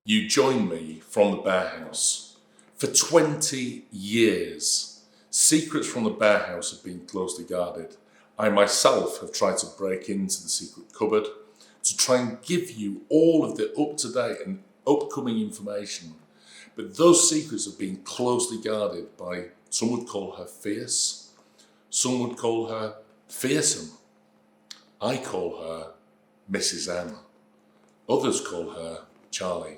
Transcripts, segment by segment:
You join me from the Bear House. For 20 years, secrets from the Bear House have been closely guarded. I myself have tried to break into the secret cupboard to try and give you all of the up-to-date and upcoming information. But those secrets have been closely guarded by, some would call her fierce, some would call her fearsome. I call her Mrs. M. Others call her Charlie.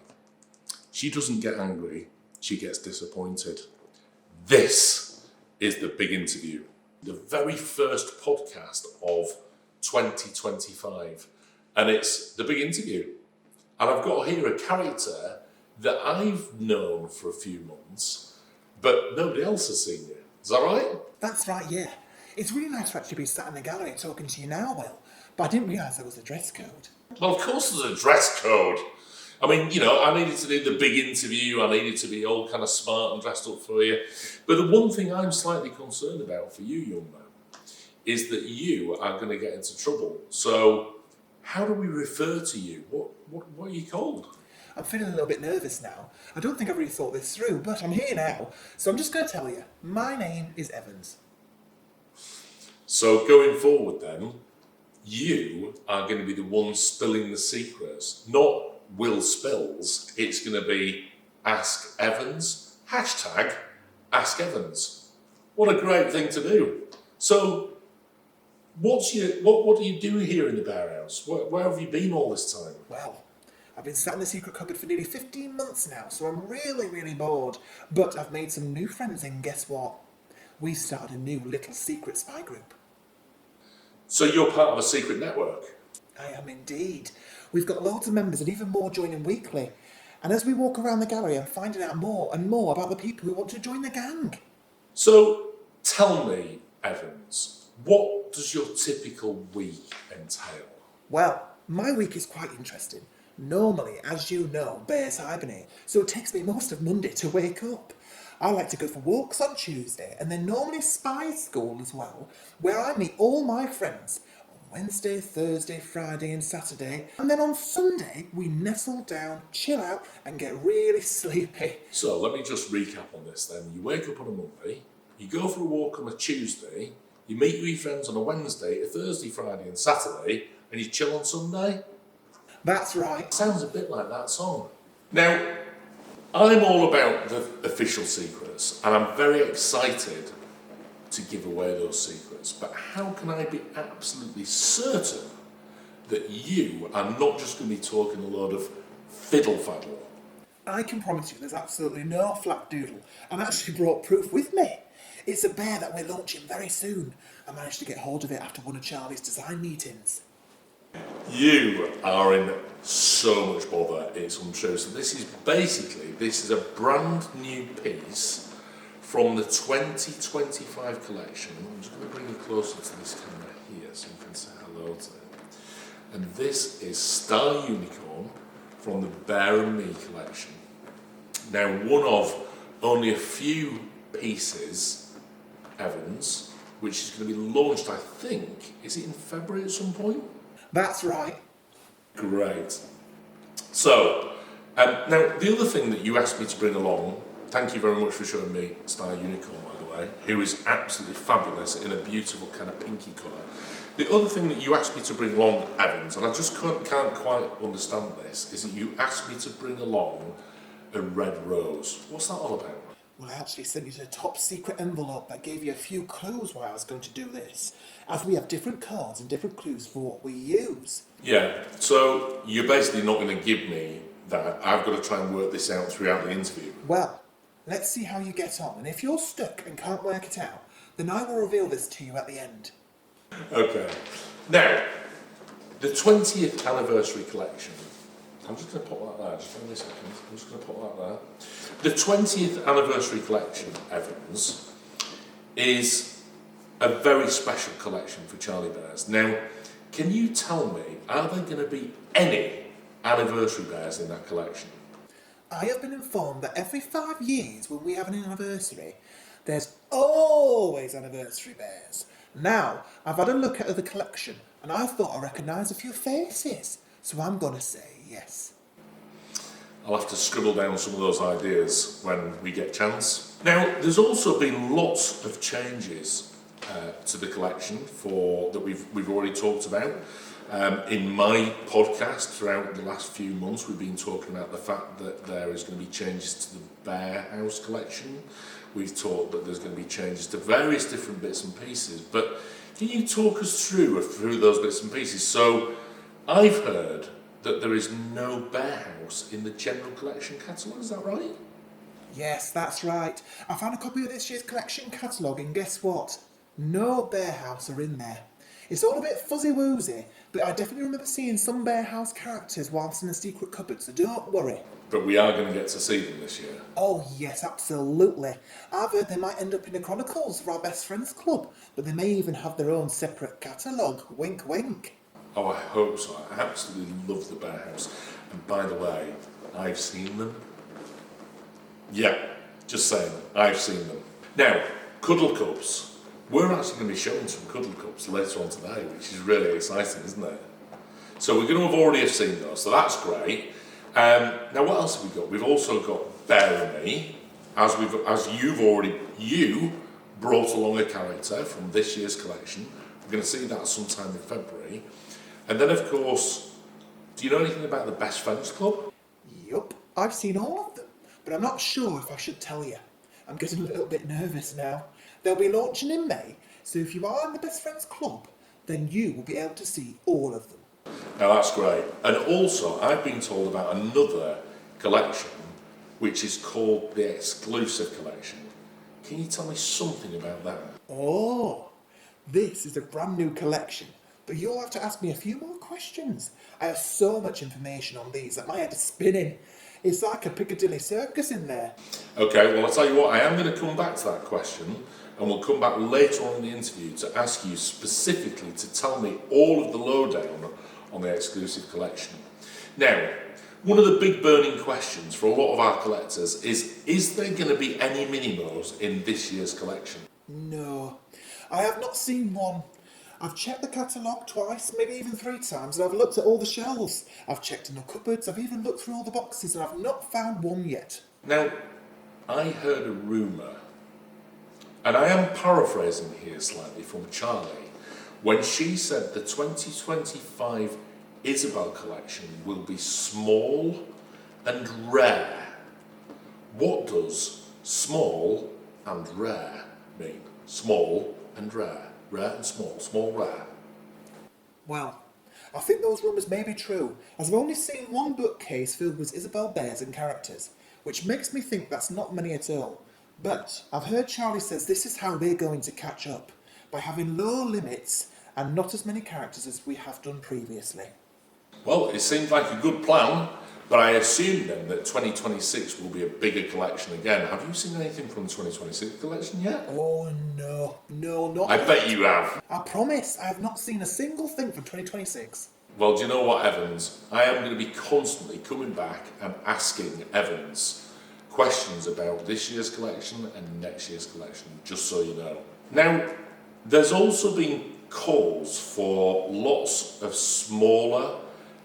She doesn't get angry, she gets disappointed. This is the big interview, the very first podcast of 2025. And it's the big interview. And I've got here a character that I've known for a few months, but nobody else has seen you. Is that right? That's right, yeah. It's really nice to actually be sat in the gallery talking to you now, Will. But I didn't realise there was a dress code. Well, of course there's a dress code. I mean, you know, I needed to do the big interview, I needed to be all kind of smart and dressed up for you. But the one thing I'm slightly concerned about for you, young man, is that you are going to get into trouble. So, how do we refer to you? What are you called? I'm feeling a little bit nervous now. I don't think I've really thought this through, but I'm here now. So I'm just going to tell you, my name is Evans. So going forward then, you are going to be the one spilling the secrets, not Will Spills. It's going to be Ask Evans, hashtag Ask Evans. What a great thing to do. So what do you do here in the Bear House? Where have you been all this time? Well, I've been sat in the secret cupboard for nearly 15 months now, so I'm really, really bored. But I've made some new friends, and guess what? We started a new little secret spy group. So you're part of a secret network? I am indeed. We've got loads of members and even more joining weekly. And as we walk around the gallery, I'm finding out more and more about the people who want to join the gang. So tell me, Evans, what does your typical week entail? Well, my week is quite interesting. Normally, as you know, bears hibernate, so it takes me most of Monday to wake up. I like to go for walks on Tuesday and then normally spy school as well, where I meet all my friends on Wednesday, Thursday, Friday and Saturday. And then on Sunday, we nestle down, chill out and get really sleepy. So let me just recap on this then. You wake up on a Monday, you go for a walk on a Tuesday, you meet your friends on a Wednesday, a Thursday, Friday and Saturday, and you chill on Sunday? That's right. Sounds a bit like that song. Now, I'm all about the official secrets, and I'm very excited to give away those secrets. But how can I be absolutely certain that you are not just going to be talking a load of fiddle-faddle? I can promise you there's absolutely no flat doodle. I've actually brought proof with me. It's a bear that we're launching very soon. I managed to get hold of it after one of Charlie's design meetings. You are in so much bother, it's untrue. So this is a brand new piece from the 2025 collection. I'm just going to bring you closer to this camera here so you can say hello to it. And this is Star Unicorn from the Bear and Me collection. Now, one of only a few pieces, Evans, which is going to be launched, I think, is it in February at some point? That's right. Great. So, now the other thing that you asked me to bring along, thank you very much for showing me Star Unicorn, by the way, who is absolutely fabulous in a beautiful kind of pinky colour. The other thing that you asked me to bring along, Evans, and I just can't quite understand this, is that you asked me to bring along a red rose. What's that all about? Well, I actually sent you a top secret envelope that gave you a few clues why I was going to do this, as we have different cards and different clues for what we use. Yeah, so you're basically not going to give me that. I've got to try and work this out throughout the interview. Well, let's see how you get on, and if you're stuck and can't work it out, then I will reveal this to you at the end. Okay. Now, the 20th anniversary collection. I'm just going to put that there. Just give me a second. I'm just going to put that there. The 20th anniversary collection, Evans, is a very special collection for Charlie Bears. Now, can you tell me, are there going to be any anniversary bears in that collection? I have been informed that every 5 years when we have an anniversary, there's always anniversary bears. Now, I've had a look at the collection and I thought I recognised a few faces, so I'm going to say yes. I'll have to scribble down some of those ideas when we get a chance. Now, there's also been lots of changes to the collection that we've already talked about. In my podcast throughout the last few months, we've been talking about the fact that there is going to be changes to the Bear House collection. We've talked that there's going to be changes to various different bits and pieces. But can you talk us through those bits and pieces? So, I've heard that there is no Bear House in the general collection catalogue, is that right? Yes, that's right. I found a copy of this year's collection catalogue and guess what? No Bear House are in there. It's all a bit fuzzy-woozy, but I definitely remember seeing some Bear House characters whilst in a secret cupboard, so don't worry. But we are going to get to see them this year. Oh yes, absolutely. I've heard they might end up in the Chronicles for our Best Friends Club, but they may even have their own separate catalogue. Wink, wink. Oh, I hope so. I absolutely love the Bear House. And by the way, I've seen them. Yeah, just saying, I've seen them. Now, Cuddle Cups. We're actually going to be showing some Cuddle Cups later on today, which is really exciting, isn't it? So we're going to have already seen those, so that's great. Now, what else have we got? We've also got Bear and Me, you brought along a character from this year's collection. We're going to see that sometime in February. And then, of course, do you know anything about the Best Friends Club? Yup, I've seen all of them, but I'm not sure if I should tell you. I'm getting a little bit nervous now. They'll be launching in May, so if you are in the Best Friends Club, then you will be able to see all of them. Now that's great. And also, I've been told about another collection, which is called the Exclusive Collection. Can you tell me something about that? Oh, this is a brand new collection, but you'll have to ask me a few more questions. I have so much information on these that my head is spinning. It's like a Piccadilly Circus in there. Okay, well, I'll tell you what, I am going to come back to that question, and we'll come back later on in the interview to ask you specifically to tell me all of the lowdown on the Exclusive Collection. Now, one of the big burning questions for a lot of our collectors is there going to be any Minimos in this year's collection? No, I have not seen one. I've checked the catalogue twice, maybe even 3 times, and I've looked at all the shelves. I've checked in the cupboards, I've even looked through all the boxes, and I've not found one yet. Now, I heard a rumour, and I am paraphrasing here slightly from Charlie, when she said the 2025 Isabel collection will be small and rare. What does small and rare mean? Small and rare. Rare and small, rare. Well, I think those rumours may be true, as I've only seen one bookcase filled with Isabel bears and characters, which makes me think that's not many at all. But I've heard Charlie says this is how they're going to catch up, by having low limits and not as many characters as we have done previously. Well, it seems like a good plan, but I assume then that 2026 will be a bigger collection again. Have you seen anything from the 2026 collection yet? Oh no, not I yet. bet you have. I promise, I have not seen a single thing from 2026. Well, do you know what, Evans? I am going to be constantly coming back and asking Evans questions about this year's collection and next year's collection, just so you know. Now, there's also been calls for lots of smaller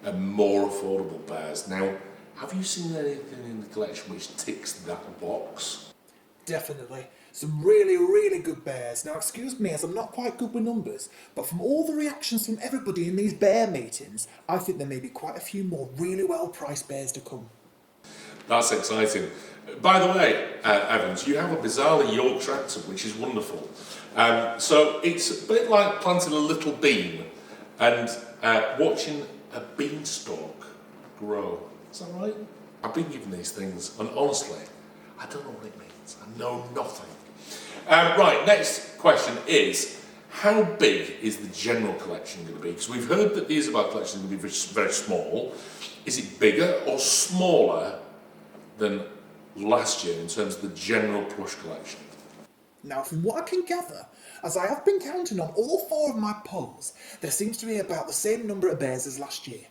and more affordable bears. Now, have you seen anything in the collection which ticks that box? Definitely. Some really, really good bears. Now, excuse me, as I'm not quite good with numbers, but from all the reactions from everybody in these bear meetings, I think there may be quite a few more really well-priced bears to come. That's exciting. By the way, Evans, you have a bizarrely Yorkshire accent, which is wonderful. So it's a bit like planting a little bean and watching a beanstalk grow. Is that right? I've been given these things, and honestly, I don't know what it means. I know nothing. Right, next question is, how big is the general collection going to be? Because we've heard that the Isabel collection is going to be very small. Is it bigger or smaller than last year in terms of the general plush collection? Now, from what I can gather, as I have been counting on all 4 of my polls, there seems to be about the same number of bears as last year.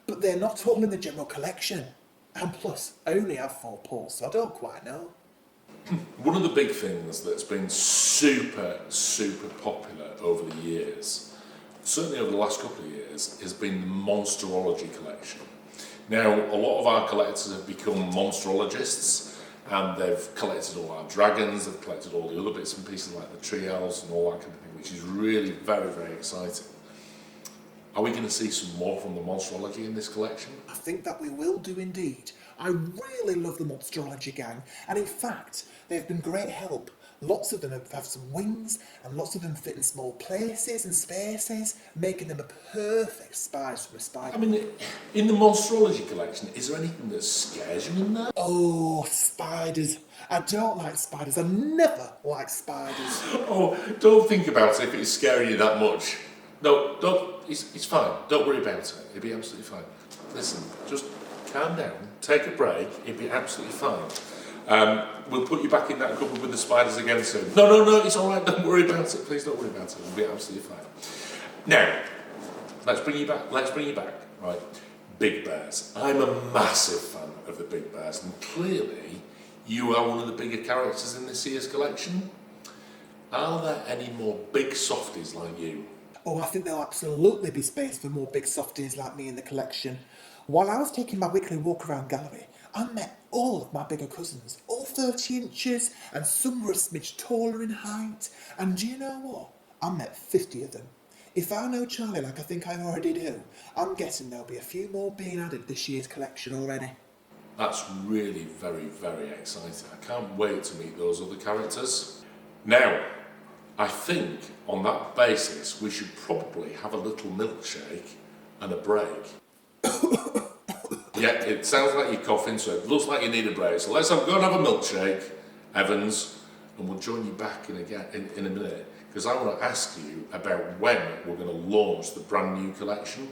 But they're not all in the general collection. And plus, I only have 4 polls, so I don't quite know. One of the big things that's been super popular over the years, certainly over the last couple of years, has been the Monsterology collection. Now, a lot of our collectors have become monsterologists, and they've collected all our dragons, they've collected all the other bits and pieces like the tree owls and all that kind of thing, which is really very exciting. Are we going to see some more from the Monsterology in this collection? I think that we will do indeed. I really love the Monsterology gang, and in fact, they've been great help. Lots of them have some wings, and lots of them fit in small places and spaces, making them a perfect spice from a spider. I mean, in the Monsterology collection, is there anything that scares you in there? Oh, spiders. I don't like spiders. I never like spiders. Oh, don't think about it if it's scaring you that much. No, don't. It's fine. Don't worry about it. It'll be absolutely fine. Listen, just calm down. Take a break. It'll be absolutely fine. We'll put you back in that cupboard with the spiders again soon. No, it's all right. Don't worry about it. Please don't worry about it. It'll be absolutely fine. Now, let's bring you back. Right, Big Bears. I'm a massive fan of the Big Bears, and clearly, you are one of the bigger characters in this year's collection. Are there any more big softies like you? Oh, I think there'll absolutely be space for more big softies like me in the collection. While I was taking my weekly walk around gallery, I met all of my bigger cousins, all 30 inches, and some were a smidge taller in height. And do you know what? I met 50 of them. If I know Charlie like I think I already do, I'm guessing there'll be a few more being added this year's collection already. That's really very exciting. I can't wait to meet those other characters. Now, I think on that basis we should probably have a little milkshake and a break. Yeah, it sounds like you're coughing, so it looks like you need a break. So let's go and have a milkshake, Evans, and we'll join you back in a minute, because I want to ask you about when we're going to launch the brand new collection.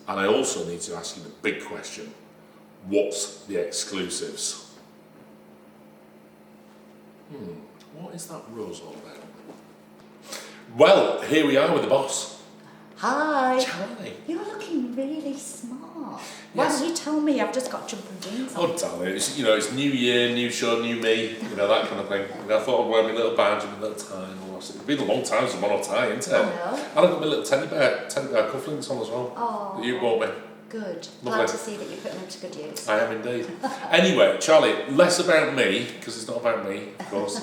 And I also need to ask you the big question. What's the exclusives? What is that rose all about? Well, here we are with the boss. Hi. Charlie. You're looking really smart. Yes. Why don't you tell me? I've just got jumping jeans on. Oh, darling, it's new year, new show, new me, that kind of thing. And I thought I'd wear my little badge and my little tie and all that. It's been a long time since I've worn a tie, isn't it? I know. And I've got my little teddy bear cufflinks on as well. Oh. That you bought me. Good. Lovely. Glad to see that you're putting them to good use. I am indeed. Anyway, Charlie, less about me, because it's not about me, of course.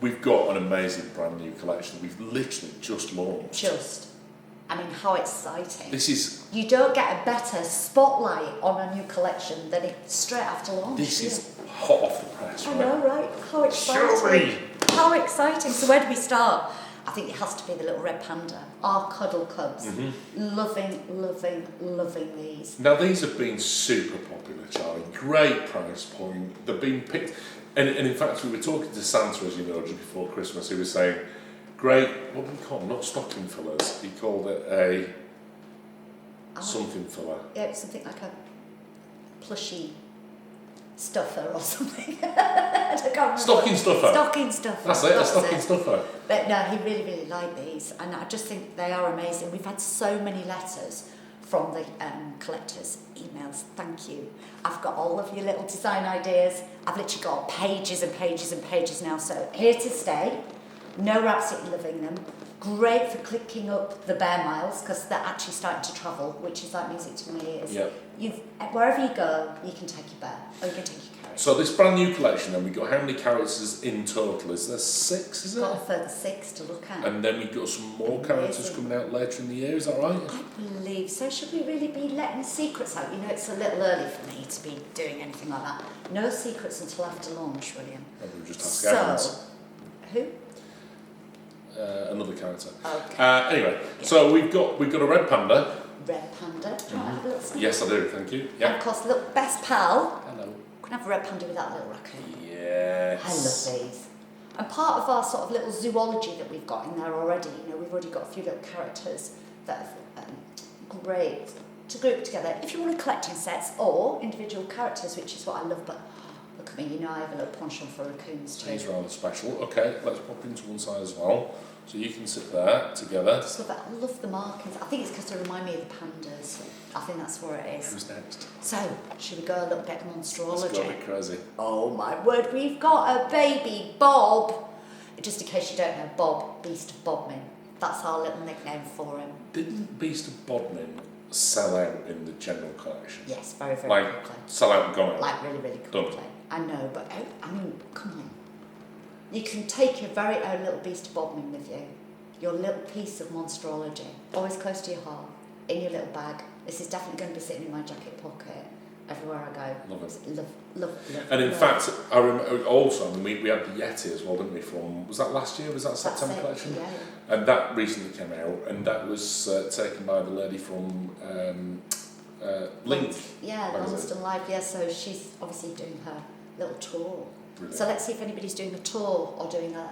We've got an amazing brand new collection. We've literally just launched. I mean, how exciting. This is... You don't get a better spotlight on a new collection than it straight after launch. This is hot off the press, right? I know, right? How exciting. Surely. How exciting. So where do we start? I think it has to be the little red panda. Our cuddle cubs. Mm-hmm. Loving these. Now, these have been super popular, Charlie. Great price point. They've been picked... And in fact, we were talking to Santa, as you know, just before Christmas. He was saying, great, what do we call them? Not stocking fillers. He called it a something filler. Yeah, it's something like a plushy stuffer or something. I can't remember. Stocking stuffer. Stocking stuffer. That's it, a stocking stuffer. But no, he really liked these, and I just think they are amazing. We've had so many letters from the collectors, emails, thank you. I've got all of your little design ideas. I've literally got pages and pages now, so here to stay. No, we're absolutely loving them. Great for clicking up the bear miles, because they're actually starting to travel, which is like music to my ears. Yep. Wherever you go, you can take your bear, or you can take your carrot. So this brand new collection, then we've got how many characters in total? Is there 6, is it? Got a further 6 to look at. And then we've got some more characters coming out later in the year, is that right? I believe so. Should we really be letting the secrets out? You know, it's a little early for me to be doing anything like that. No secrets until after launch, William. We'll just ask Evans. Who? Another character. Okay. Anyway, so we've got a red panda. Red panda. Do you want to have a little sniff? Yes, I do. Thank you. Yeah. And of course, look, best pal. Hello. Can I have a red panda with that little raccoon? Yes. I love these. And part of our sort of little zoology that we've got in there already, you know, we've already got a few little characters that are great to group together. If you want to collect in sets or individual characters, which is what I love, but look at me, you know, I have a little penchant for raccoons too. He's rather special. Okay, let's pop into one side as well. So you can sit there together. Just love it. I love the markings. I think it's because they remind me of the pandas. I think that's where it is. Who's next? So, should we go a little bit monstrology? Let's go a bit crazy. Oh my word, we've got a baby Bob. Just in case you don't know, Bob, Beast of Bodmin. That's our little nickname for him. Didn't Beast of Bodmin sell out in the general collection? Yes, very, very Like, quickly. sell out and go out? Like really, really quickly. Done. I know, but I mean, come on. You can take your very own little Beast of Bodmin with you. Your little piece of monstrology. Always close to your heart. In your little bag. This is definitely going to be sitting in my jacket pocket. Everywhere I go. Love it. Love. And in fact, I remember also, I mean, we had the Yeti as well, didn't we? From, was that last year? Was that September collection? Yeah. And that recently came out, and that was taken by the lady from Link. Yeah, magazine. Honest and Live. Yeah, so she's obviously doing her little tour. Brilliant. So let's see if anybody's doing a tour or doing a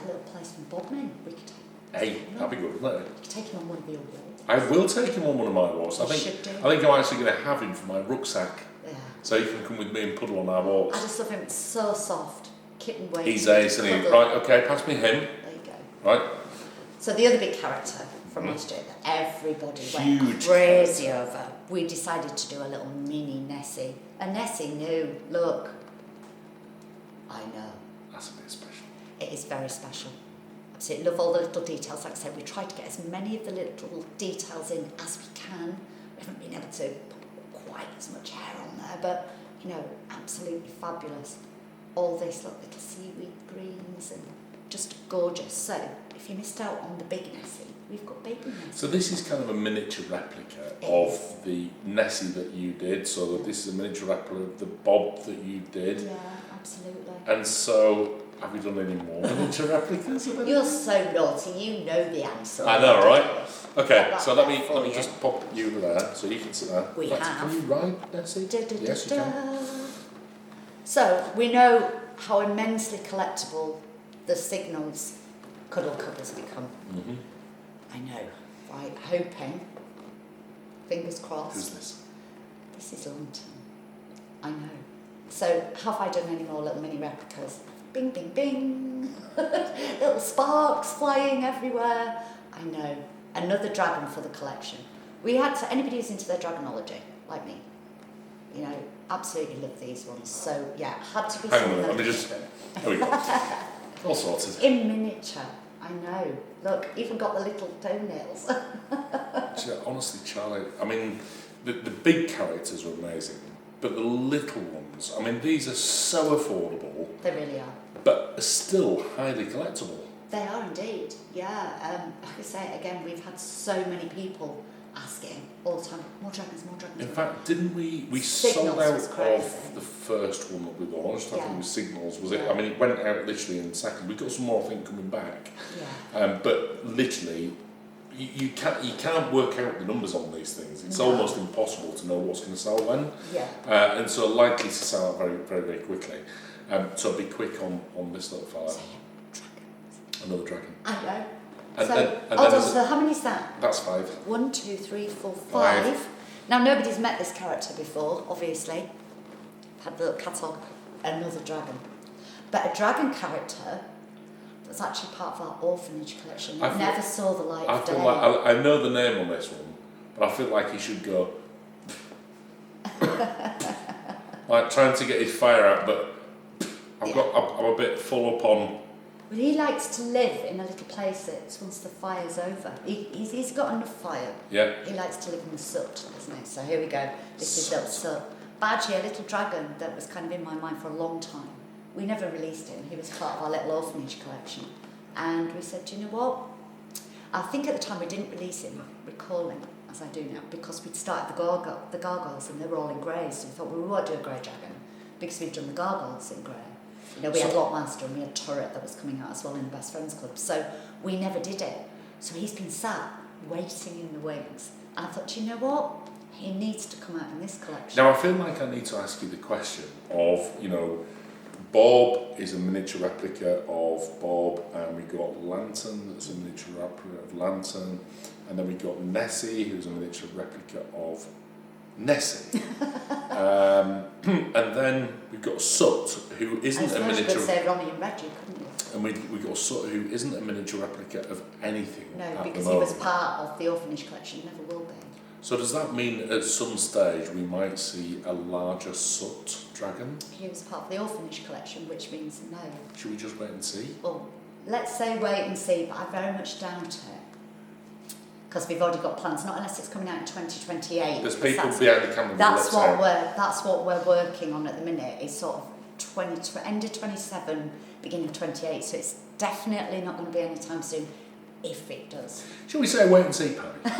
little place from Bodmin. We could take. Hey, that'd be good, wouldn't it? You could take him on one of your walls. I will take him on one of my walls. I You think should do. I'm actually going to have him for my rucksack, Yeah. so he can come with me and puddle on our walls. I just love him. It's so soft. Kitten weight. He's ace, isn't he? Cuddle. Right, okay, pass me him. There you go. Right. So the other big character from last year that everybody went Huge crazy over, we decided to do a little mini Nessie. And Nessie knew, look, I know. That's a bit special. It is very special. Absolutely love all the little details. Like I said, we tried to get as many of the little details in as we can. We haven't been able to put quite as much hair on there, but, you know, absolutely fabulous. All this, look, little seaweed greens and just gorgeous. So, if you missed out on the big Nessie, we've got baby Nessie. So this is kind of a miniature replica It of is. the Nessie that you did. So this is a miniature replica of the Bob that you did. Yeah, absolutely. And so, have we done any more miniature replicas of it? You're so naughty, you know the answer. I know, right? Okay, Got so that let me there for you. just pop you over there, so you can sit there. We Can have. you ride, Nessie? Yes, you can. So, we know how immensely collectible the Signals cuddle covers become. Mm-hmm. I know. Right, hoping. Fingers crossed. Who's this? This is London. I know. So, have I done any more little mini replicas? Bing, bing, bing. Little sparks flying everywhere. I know. Another dragon for the collection. We had to, anybody who's into their dragonology, like me, you know, absolutely love these ones. So, yeah, had to be Hang on a something minute, let me that- just... There we go. All sorted. in miniature. I know. Look, even got the little toenails. Honestly, Charlie, I mean, the big characters are amazing, but the little ones, I mean, these are so affordable, They really are. but are still highly collectible. They are indeed, yeah. Like I say, again, we've had so many people asking all the time, more dragons, more dragons. In more fact, didn't we Signals sold out was crazy. of the first one that we launched, I think Yeah. it was Signals, was it? Yeah. I mean, it went out literally in seconds. We've got some more, I think, coming back. Yeah. But literally, you can't work out the numbers on these things. It's No. almost impossible to know what's going to sell when. Yeah. And so likely to sell out very, very, very quickly. So be quick on this little fella. So, dragons. Another dragon. I know. And So, then hold on, there's so how many is that? That's 5. 1, 2, 3, 4, 5. 5. Now, nobody's met this character before, obviously. Had the little catalogue, another dragon. But a dragon character that's actually part of our orphanage collection. I It feel- never saw the light I of feel day. like I know the name on this one, but I feel like he should go like trying to get his fire out, but I'm a bit full up on. But he likes to live in a little place that's once the fire's over. He's got enough fire. Yeah. He likes to live in the soot, doesn't he? So here we go. This is little soot. Badgie, a little dragon that was kind of in my mind for a long time. We never released him. He was part of our little orphanage collection. And we said, do you know what? I think at the time we didn't release him, recalling, as I do now, because we'd started the gargoyles and they were all in grey. So we thought, well, we won't do a grey dragon because we've done the gargoyles in grey. You know, we had Lockmaster and we had Turret that was coming out as well in the Best Friends Club. So we never did it. So he's been sat waiting in the wings. And I thought, do you know what? He needs to come out in this collection. Now, I feel like I need to ask you the question of, you know, Bob is a miniature replica of Bob, and we got Lantern, that's a miniature replica of Lantern, and then we got Nessie, who's a miniature replica of Nessie. And then we've got Sut, who isn't a miniature. You could say Ronnie and Reggie, couldn't you? And we got Sut, who isn't a miniature replica of anything. No, because he was part of the orphanage collection, never will be. So does that mean at some stage we might see a larger Sut dragon? He was part of the orphanage collection, which means no. Should we just wait and see? Well, let's say wait and see, but I very much doubt it. Because we've already got plans, not unless it's coming out in 2028. There's people behind the camera. That's what we're working on at the minute. It's sort of end of 27, beginning of 28. So it's definitely not going to be anytime soon, if it does. Shall we say wait and see, Paddy?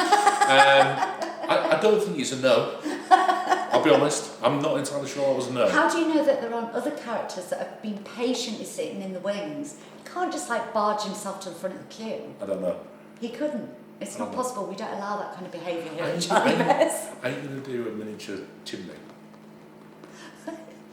I don't think it's a no. I'll be honest. I'm not entirely sure I was a no. How do you know that there aren't other characters that have been patiently sitting in the wings? He can't just like barge himself to the front of the queue. I don't know. He couldn't. It's not possible. We don't allow that kind of behaviour here Are at you Charlie Bears. going to do a miniature chimney?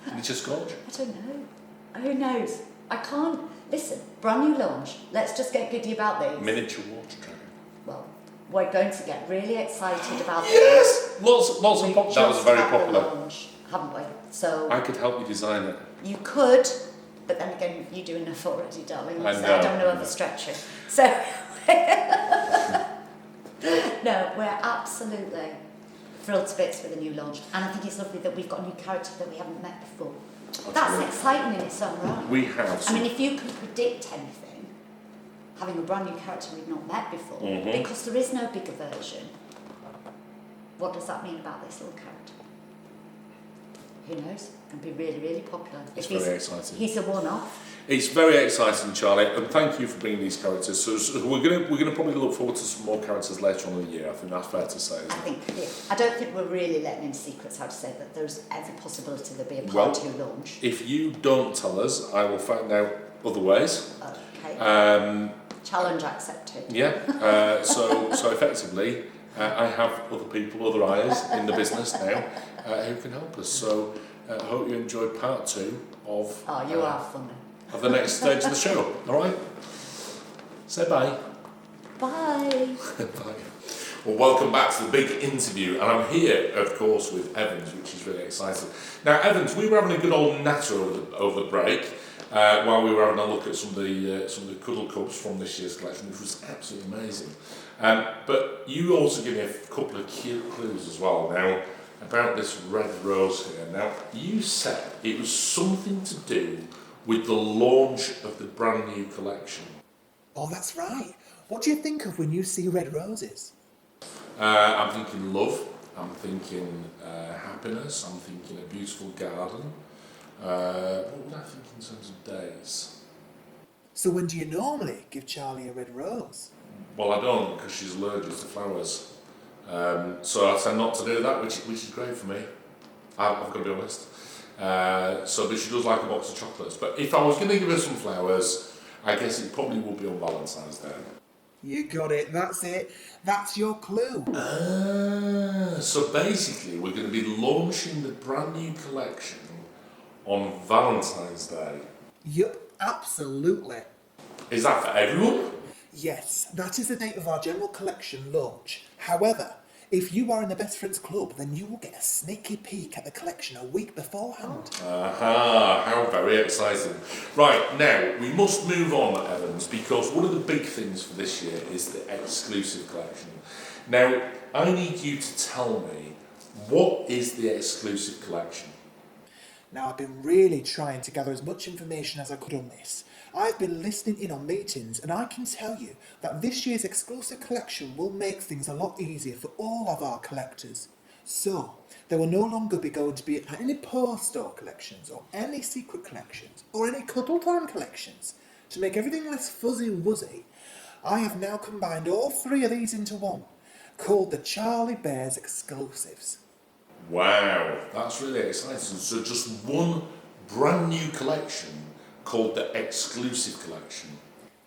Miniature Scotch? I don't know. Who knows? I can't. Listen, brand new launch. Let's just get giddy about these. Miniature water dragon. Well, we're going to get really excited about this. Yes! Lots of pop. That was very had the popular. launch, haven't we? So I could help you design it. you could, but then again, you do enough already, darling. I So know. I don't want to overstretch you. So no, we're absolutely thrilled to bits with the new launch, and I think it's lovely that we've got a new character that we haven't met before. That's exciting in its own right. We have. I mean, if you could predict anything, having a brand new character we've not met before, because there is no bigger version, what does that mean about this little character? Who knows? Can be really, really popular. It's very exciting. He's a one-off. It's very exciting, Charlie, and thank you for bringing these characters. So we're gonna probably look forward to some more characters later on in the year. I think that's fair to say. I don't think we're really letting in secrets how to say that there's every possibility there'll be a part 2 launch. If you don't tell us, I will find out other ways. Okay. Challenge accepted. Yeah. So effectively, I have other people, other eyes in the business now who can help us. So I hope you enjoyed part 2 of. Oh, you are funny. Of the next stage of the show. All right. Say bye. Bye. Bye. Well, welcome back to the big interview, and I'm here, of course, with Evans, which is really exciting. Now, Evans, we were having a good old natter over the break while we were having a look at some of the cuddle cups from this year's collection, which was absolutely amazing. But you also gave me a couple of cute clues as well. Now, about this red rose here. Now, you said it was something to do with the launch of the brand new collection. Oh, that's right. What do you think of when you see red roses? I'm thinking love, I'm thinking happiness, I'm thinking a beautiful garden. What would I think in terms of days? So when do you normally give Charlie a red rose? Well, I don't, because she's allergic to flowers. So I tend not to do that, which is great for me. I've got to be honest. But she does like a box of chocolates. But if I was going to give her some flowers, I guess it probably would be on Valentine's Day. You got it. That's it. That's your clue. So basically, we're going to be launching the brand new collection on Valentine's Day. Yup, absolutely. Is that for everyone? Yes, that is the date of our general collection launch. However, if you are in the Best Friends Club, then you will get a sneaky peek at the collection a week beforehand. Aha, how very exciting. Right, now, we must move on, Evans, because one of the big things for this year is the exclusive collection. Now, I need you to tell me, what is the exclusive collection? Now, I've been really trying to gather as much information as I could on this. I've been listening in on meetings, and I can tell you that this year's exclusive collection will make things a lot easier for all of our collectors. So, there will no longer be going to be any Post Store collections, or any secret collections, or any Cuddle Time collections. To make everything less fuzzy-wuzzy, I have now combined all three of these into one, called the Charlie Bears Exclusives. Wow, that's really exciting. So just one brand new collection called the Exclusive Collection.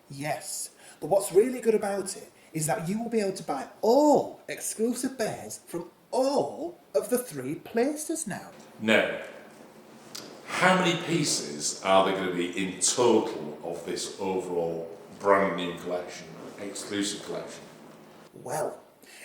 Yes, but what's really good about it is that you will be able to buy all exclusive bears from all of the three places now. Now, how many pieces are there going to be in total of this overall brand new collection, exclusive collection? Well,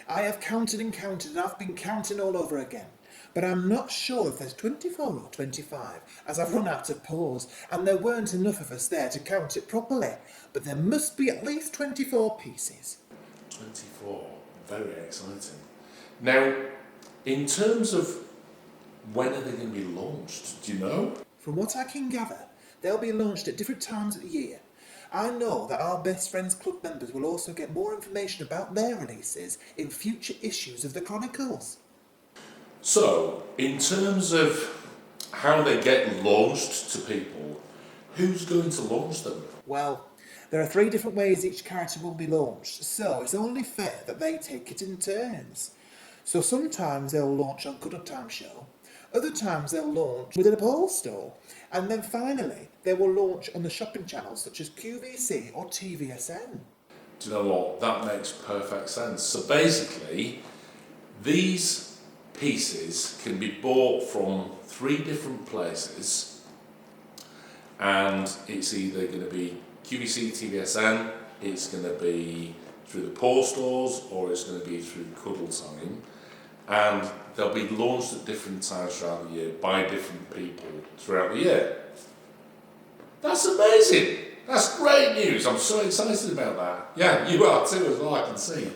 I have counted and counted, and I've been counting all over again. But I'm not sure if there's 24 or 25, as I've run out of paws, and there weren't enough of us there to count it properly. But there must be at least 24 pieces. 24, very exciting. Now, in terms of when are they going to be launched, do you know? From what I can gather, they'll be launched at different times of the year. I know that our Best Friends Club members will also get more information about their releases in future issues of the Chronicles. So, in terms of how they get launched to people, who's going to launch them? Well, there are three different ways each character will be launched, so it's only fair that they take it in turns. So sometimes they'll launch on Cuddle Time Show, other times they'll launch within a Post Store, and then finally they will launch on the shopping channels such as QVC or TVSN. Do you know what? That makes perfect sense. So basically, these pieces can be bought from three different places, and it's either going to be QVC, TVSN, it's going to be through the Post Stores, or it's going to be through Cuddle Time, and they'll be launched at different times throughout the year by different people throughout the year. That's amazing! That's great news! I'm so excited about that. Yeah, you are too, as well, I can see.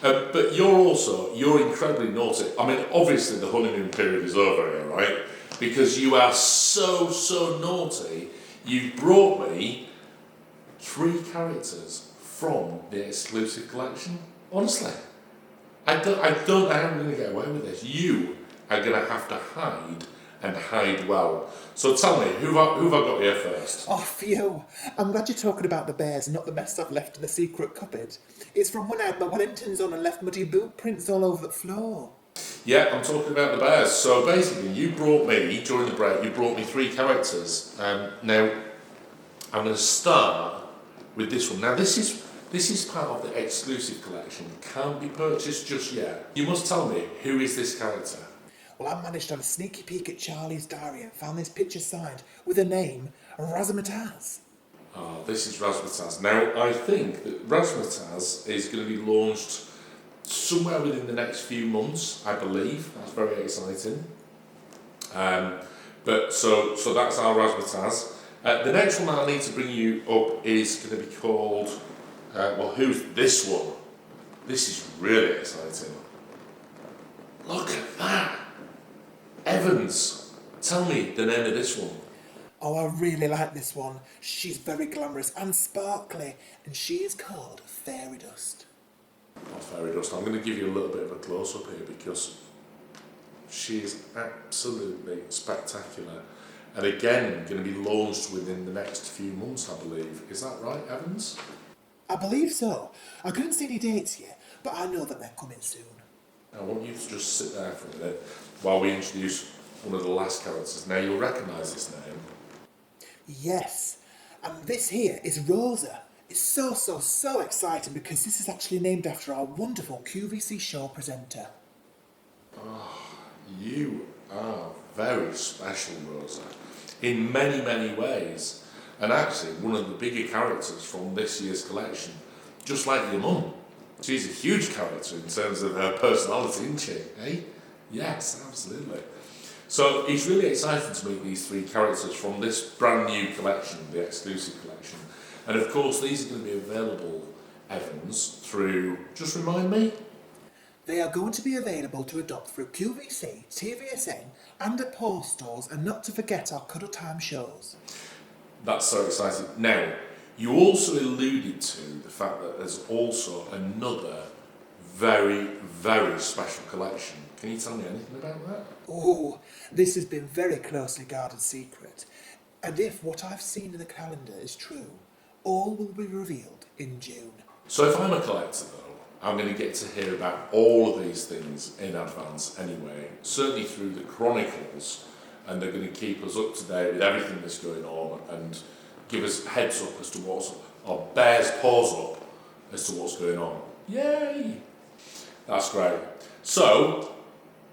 But you're incredibly naughty. I mean, obviously the honeymoon period is over here, right? Because you are so naughty. You've brought me 3 characters from the exclusive collection. Honestly, I don't know how I'm going to get away with this. You are going to have to hide, and hide well. So tell me, who have I got here first? Oh, phew. I'm glad you're talking about the bears and not the mess I've left in the secret cupboard. It's from when I had my Wellingtons on and left muddy boot prints all over the floor. Yeah, I'm talking about the bears. So basically, you brought me, during the break, you brought me 3 characters. Now, I'm going to start with this one. Now, this is part of the exclusive collection. Can't be purchased just yet. You must tell me, who is this character? Well, I managed to have a sneaky peek at Charlie's diary and found this picture signed with the name Razzmatazz. Oh, this is Razzmatazz. Now, I think that Razzmatazz is going to be launched somewhere within the next few months, I believe. That's very exciting. But so that's our Razzmatazz. The next one I need to bring you up is going to be called, who's this one? This is really exciting. Look at that. Evans, tell me the name of this one. Oh, I really like this one. She's very glamorous and sparkly, and she is called Fairy Dust. Oh, Fairy Dust. I'm going to give you a little bit of a close-up here because she is absolutely spectacular. And again, going to be launched within the next few months, I believe. Is that right, Evans? I believe so. I couldn't see any dates yet, but I know that they're coming soon. I want you to just sit there for a minute while we introduce one of the last characters. Now, you'll recognise this name. Yes, and this here is Rosa. It's so exciting because this is actually named after our wonderful QVC show presenter. Oh, you are very special, Rosa, in many ways. And actually, one of the bigger characters from this year's collection, just like your mum. She's a huge character in terms of her personality, isn't she? Eh? Yes, absolutely. So it's really exciting to meet these 3 characters from this brand new collection, the exclusive collection. And of course, these are going to be available, Evans, through, just remind me? They are going to be available to adopt through QVC, TVSN, and at Post Stores, and not to forget our Cuddle Time shows. That's so exciting. Now, you also alluded to the fact that there's also another very, very special collection. Can you tell me anything about that? Oh, this has been very closely guarded secret. And if what I've seen in the calendar is true, all will be revealed in June. So if I'm a collector though, I'm going to get to hear about all of these things in advance anyway, certainly through the chronicles, and they're going to keep us up to date with everything that's going on and give us heads up as to what's, or bears paws up as to what's going on. Yay! That's great. So,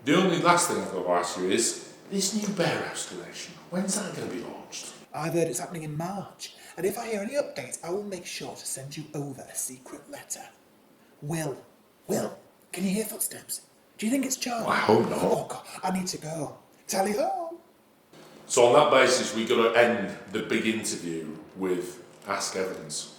the only last thing I've got to ask you is, this new Bear House collection, when's that going to be launched? I've heard it's happening in March, and if I hear any updates, I will make sure to send you over a secret letter. Will, can you hear footsteps? Do you think it's Charlie? I hope not. Oh God, I need to go. Tally ho! So on that basis, we've got to end the big interview with Ask Evans.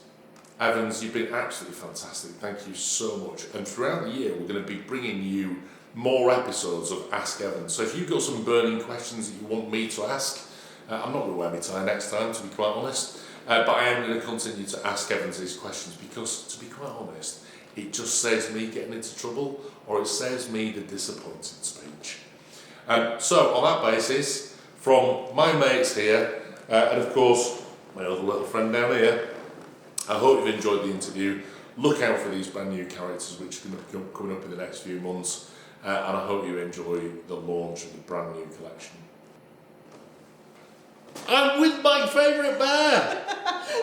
Evans, you've been absolutely fantastic. Thank you so much. And throughout the year, we're going to be bringing you more episodes of Ask Evans. So if you've got some burning questions that you want me to ask, I'm not going to wear my tie next time, to be quite honest, but I am going to continue to ask Evans these questions because, to be quite honest, it just saves me getting into trouble, or it saves me the disappointed speech. So on that basis, from my mates here, and of course my other little friend down here, I hope you've enjoyed the interview. Look out for these brand new characters which are going to be coming up in the next few months, and I hope you enjoy the launch of the brand new collection. I'm with my favourite bear!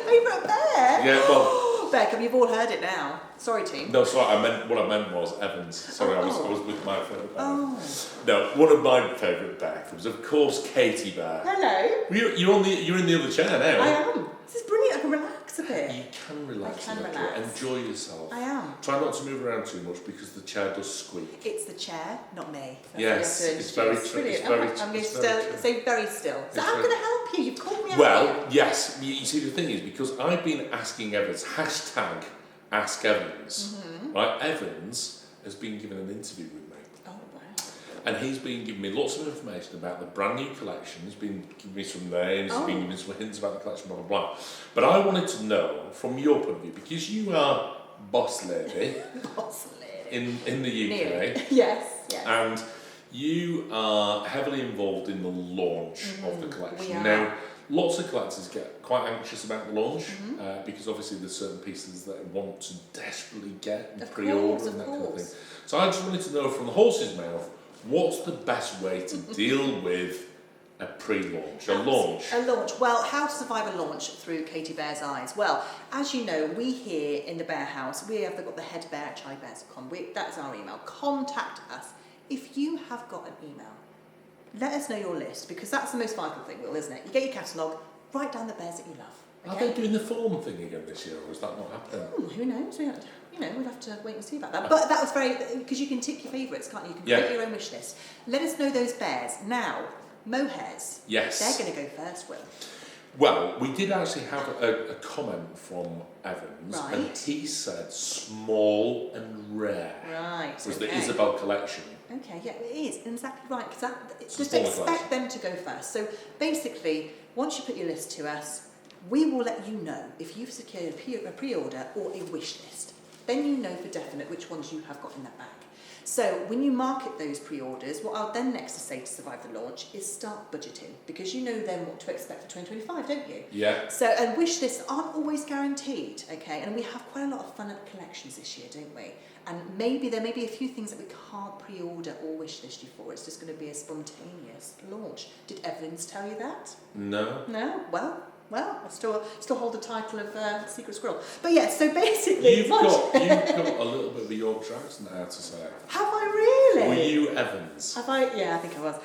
Favourite bear? Yeah, well... Beckham, you've all heard it now. Sorry, team. No, sorry, what I meant was Evans. Sorry, I was with my favourite bear. Oh. No, one of my favourite bears was, of course, Katie Bear. Hello. You're in the other chair now. I am. This is brilliant. I can relax a bit. You can relax I can a little. relax. Enjoy yourself. I am. Try not to move around too much because the chair does squeak. It's the chair, not me. That's Yes, what I have to it's very introduce. true. Brilliant. It's very I'm going it's to very true. stay very still. So I'm very- going to help you. You've called me out. Well, yes. You see, the thing is, because I've been asking Evans, hashtag Ask Evans, right? Evans has been given an interview with me. Oh, wow. And he's been giving me lots of information about the brand new collection. He's been giving me some names, he's been giving me some hints about the collection, blah, blah, blah. But I wanted to know, from your point of view, because you are boss lady Boss lady. in the UK, Nearly. Yes. and you are heavily involved in the launch of the collection. we are. Now, lots of collectors get quite anxious about the launch because obviously there's certain pieces that they want to desperately get and Of pre-order course, and that of kind of course. thing. So I just wanted to know from the horse's mouth, what's the best way to deal with a pre-launch, a launch? A launch. Well, how to survive a launch through Katie Bear's eyes? Well, as you know, we here in the Bear House, we have got the head bear at charliebears.com. That is our email. Contact us if you have got an email. Let us know your list, because that's the most vital thing, Will, isn't it? You get your catalogue, write down the bears that you love. Are Okay? they doing the form thing again this year, or is that not happening? Who knows? We'll have to wait and see about that. But that was very, because you can tick your favourites, can't you? You can create your own wish list. Let us know those bears. Now, mohairs. Yes. They're going to go first, Will. Well, we did actually have a comment from Evans, and Right. he said small and rare Right. was the okay. Isabel collection. Okay, yeah, it is exactly right. Because just smaller expect them to go first. So basically, once you put your list to us, we will let you know if you've secured a pre-order or a wish list. Then you know for definite which ones you have got in that bag. So when you market those pre-orders, what I'll then next to say to survive the launch is start budgeting, because you know then what to expect for 2025, don't you? Yeah. So, and wish lists aren't always guaranteed, okay? And we have quite a lot of fun at collections this year, don't we? And maybe there may be a few things that we can't pre-order or wish list you for. It's just going to be a spontaneous launch. Did Evans tell you that? No. No? Well, I still hold the title of Secret Squirrel. But yeah, so basically... You've got a little bit of a Yorkshire accent now to say. Have I really? Were you Evans? Have I? Yeah, I think I was.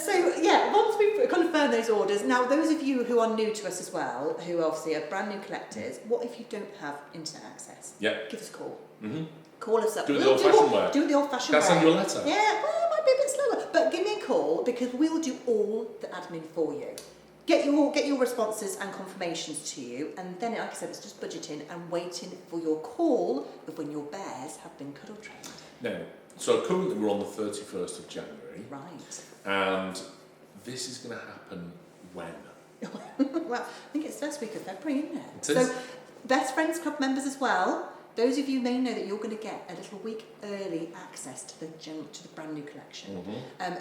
So yeah, once we've confirmed those orders, now those of you who are new to us as well, who obviously are brand new collectors, what if you don't have internet access? Yep. Give us a call. Mm-hmm. Call us up. Do it the old-fashioned way. Do it the old-fashioned way. Can I send you a letter? Yeah, well, it might be a bit slower, but give me a call because we'll do all the admin for you. Get your responses and confirmations to you, and then, like I said, it's just budgeting and waiting for your call of when your bears have been cuddle trained. Now, so currently we're on the 31st of January. Right. And this is going to happen when? Well, I think it's first week of February, isn't it? It is. So, Best Friends Club members as well, Those of you may know that you're going to get a little week early access to the brand new collection.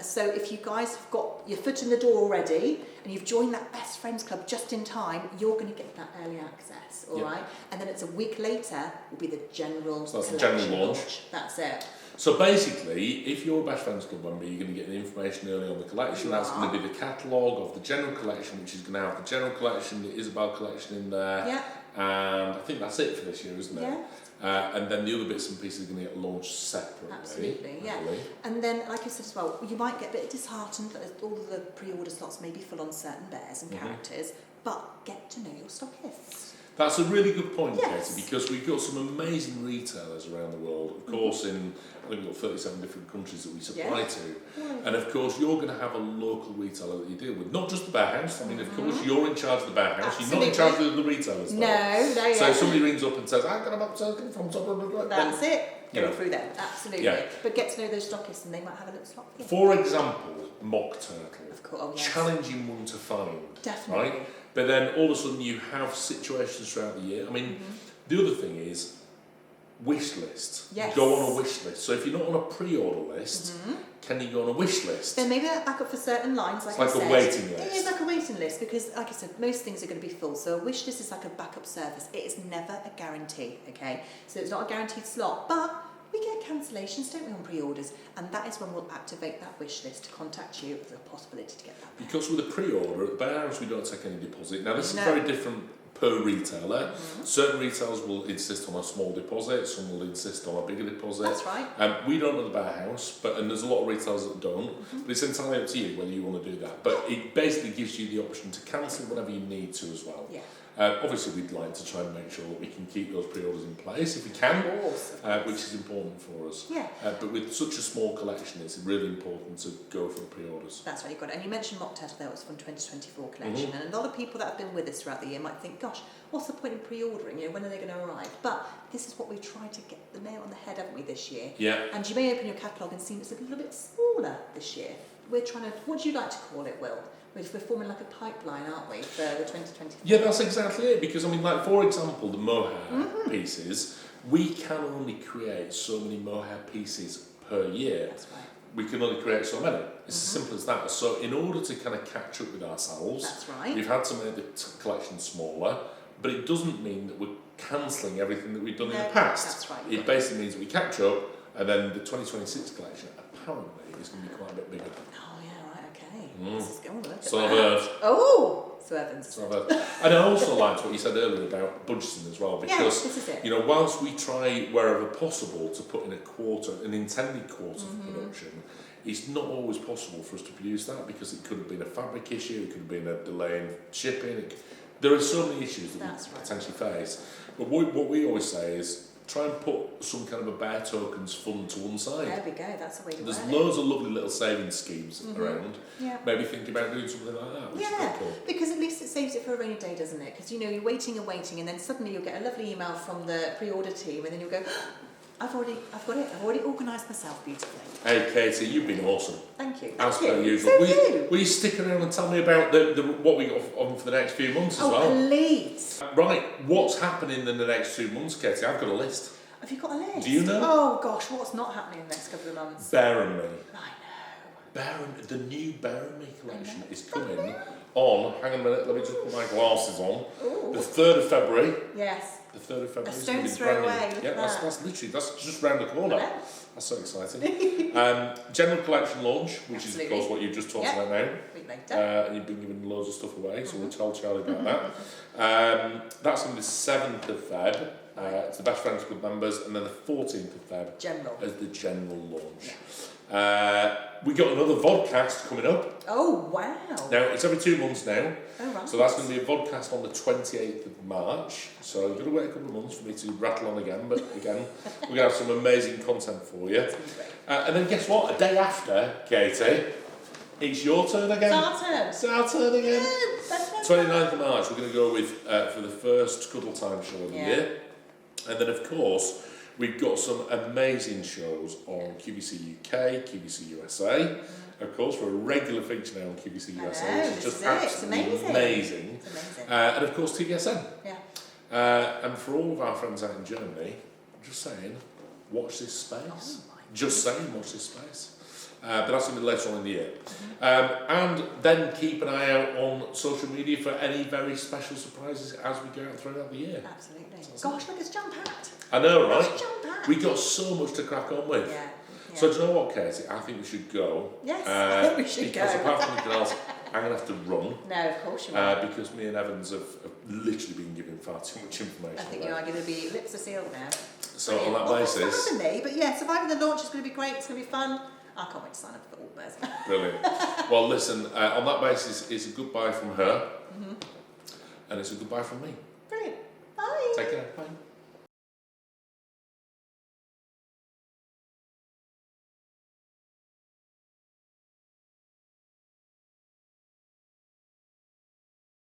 So if you guys have got your foot in the door already and you've joined that best friends club just in time, you're going to get that early access, all right? And then it's a week later will be the general So that's collection the general launch. That's it. So basically, if you're a Best Friends Club member, you're going to get the information early on the collection. That's going to be the catalogue of the general collection, which is going to have the general collection, the Isabel collection in there. Yeah. And I think that's it for this year, isn't it? Yeah. And then the other bits and pieces are going to get launched separately. Absolutely, yeah. And then, like I said as well, you might get a bit disheartened that all of the pre-order slots may be full on certain bears and characters, but get to know your stockists. That's a really good point, Katie, because we've got some amazing retailers around the world. Of course, I think we've got 37 different countries that we supply to. And of course, you're going to have a local retailer that you deal with. Not just the Bear House. I mean, of course, you're in charge of the Bear House. You're not in charge of the retailers. No. So if somebody rings up and says, I've got a box token from blah, blah, blah, that's it. Go through them. Absolutely. Yeah. But get to know those stockists and they might have a little slot for you. For example, mock turtle. Of course. Challenging one to find. Definitely. Right? But then all of a sudden you have situations throughout the year. I mean, the other thing is wish list. Yes. Go on a wish list. So if you're not on a pre-order list, can you go on a wish list? Then maybe that back up for certain lines, like I said. It's like a waiting list. It is like a waiting list because, like I said, most things are going to be full. So a wish list is like a backup service. It is never a guarantee, okay? So it's not a guaranteed slot, but we get cancellations, don't we, on pre-orders? And that is when we'll activate that wish list to contact you with the possibility to get that back. Because with a pre-order, at Bear House we don't take any deposit. Now this is very different per retailer. Certain retailers will insist on a small deposit, some will insist on a bigger deposit. That's right. We don't at the Bear House, and there's a lot of retailers that don't, but it's entirely up to you whether you want to do that. But it basically gives you the option to cancel whatever you need to as well. Yeah. Obviously, we'd like to try and make sure that we can keep those pre-orders in place if we can, of course. which is important for us. Yeah. But with such a small collection, it's really important to go for the pre-orders. That's right, you've got it. And you mentioned Mock Turtle there, was from 2024 collection. And a lot of people that have been with us throughout the year might think, gosh, what's the point in pre-ordering? You know, when are they going to arrive? But this is what we tried to get the nail on the head, haven't we, this year? Yeah. And you may open your catalogue and see it's a little bit smaller this year. We're trying to, what do you like to call it, Will? We're forming like a pipeline, aren't we, for the 2024? Yeah, that's exactly it. Because, I mean, like, for example, the mohair pieces, we can only create so many mohair pieces per year. That's right. We can only create so many. It's as simple as that. So in order to kind of catch up with ourselves, that's right. we've had to make the collection smaller, but it doesn't mean that we're cancelling everything that we've done in the past. That's right. It basically means that we catch up, and then the 2026 collection apparently is going to be quite a bit bigger. Oh, yeah, right, okay. This is going to look at So I've that. heard. Oh! So Evans. So I've heard. And I also liked what you said earlier about budgeting as well, because this is it. you know, whilst we try wherever possible to put in an intended quarter of production, it's not always possible for us to produce that because it could have been a fabric issue, it could have been a delay in shipping. There are so many issues that we potentially face. But what we always say is try and put some kind of a Bear Tokens fund to one side. There we go, that's the way to There's work loads of lovely little savings schemes around. Yeah. Maybe think about doing something like that. Which is quite cool. Because at least it saves it for a rainy day, doesn't it? Because, you know, you're waiting, and then suddenly you'll get a lovely email from the pre-order team, and then you'll go, I've got it, I've already organised myself beautifully. Hey Katie, you've been awesome. Thank you. As Thank per you. usual. Will you stick around and tell me about what we got on for the next few months as well? Oh, please. Right, what's happening in the next 2 months, Katie? I've got a list. Have you got a list? Do you know? Oh gosh, what's not happening in the next couple of months? Bear and Me. I know. The new Bear and Me collection is coming on, hang on a minute, let me just put my glasses on. Ooh. The 3rd of February. Yes. The 3rd of February. A stone's throw away. Yeah, that's literally, that's just round the corner. Yeah. That's so exciting. General collection launch, which is of course what you've just talked about now. Week later. And you've been giving loads of stuff away, so we'll tell Charlie about that. That's on the 7th of Feb. It's the Best Friends Club members, and then the 14th of Feb as the general launch. We got another vodcast coming up. Oh wow! Now it's every 2 months now. Oh right. So that's going to be a vodcast on the 28th of March. So you've got to wait a couple of months for me to rattle on again. But again, we're going to have some amazing content for you. And then guess what? A day after, Katie, it's your turn again. It's our turn again. 29th of March, we're going to go with for the first Cuddle Time show of the year. And then, of course, we've got some amazing shows on QVC UK, QVC USA. Of course, we're a regular feature now on QVC USA, which is just absolutely amazing. It's amazing. And of course, TVSN. Yeah. And for all of our friends out in Germany, just saying, watch this space. Oh my Just saying, watch this space. But that's going to be later on in the year. And then keep an eye out on social media for any very special surprises as we go out throughout the year. Absolutely. Gosh, look, it's jam-packed. I know, right? It's jam-packed. We got so much to crack on with. Yeah. So do you know what, Katie? I think we should go. Yes, I think we should because go. apart from anything else, I'm going to have to run. No, of course you are. Because me and Evans have literally been given far too much information. I think you are going to be lips are sealed now. So on that basis... Thanks for having me, but yeah, surviving the launch is going to be great, it's going to be fun. I can't wait to sign up for all Bears. Brilliant. Well, listen, on that basis, it's a goodbye from her. And it's a goodbye from me. Brilliant. Bye. Take care. Bye.